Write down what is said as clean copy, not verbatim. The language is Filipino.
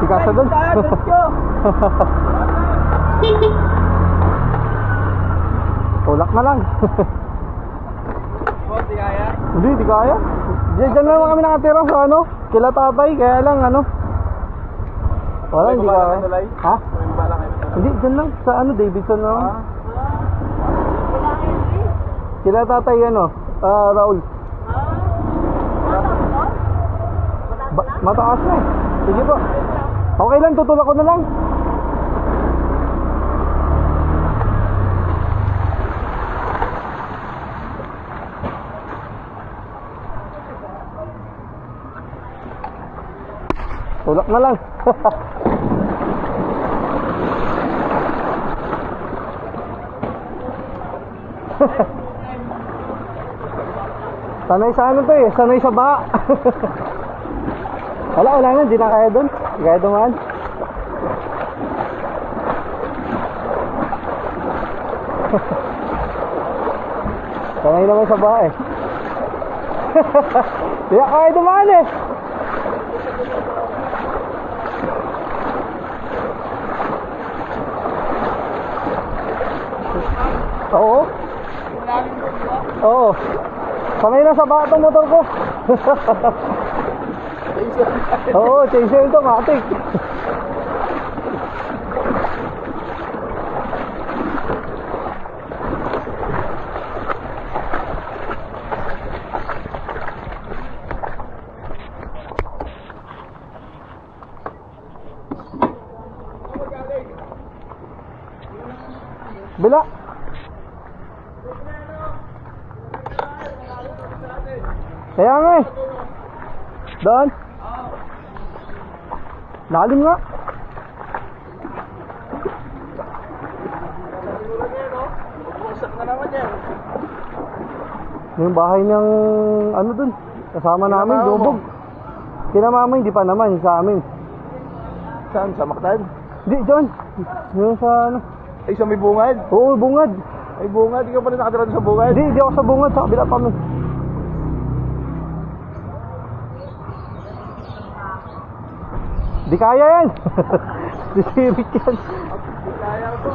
Di kasa doon. Tulak na lang. Oh, di kaya? Hindi, di kaya. Diyan naman kami nakatira sa ano, kila tatay, kaya lang ano. Wala, hindi kaya. Ha? Hindi, dyan lang, sa ano, Davidson lang. Kila tatay, ano, Raul. Mataas na eh. Sige po. Okay lang, tutulak ko na lang. Tulak na lang. Sanay sa ano to eh, sanay sa baha. Wala na, hindi na kaya doon. Hindi kaya dumaan. Sanay naman sa baha eh. Hindi na kaya dumaan eh. Oo. Oo. Sanay na sa baha itong motor ko. Oo, chaser ito, matik. Bila. Kaya nga eh. Doon. Lalim nga. Buksak na naman yan. Yung bahay ng ano dun, kasama namin, lubog. Kina mama, hindi pa naman, sa amin. Saan? Sa Mactan? Hindi, John. Yung sa ano. Ay, sa may bungad? Oo, bungad. Ay, bungad? Di ka pa rin nakatira sa bungad? Hindi ako sa bungad, sa kabila pa mo. Di kaya yan. Sisirik yan. Di kaya ko.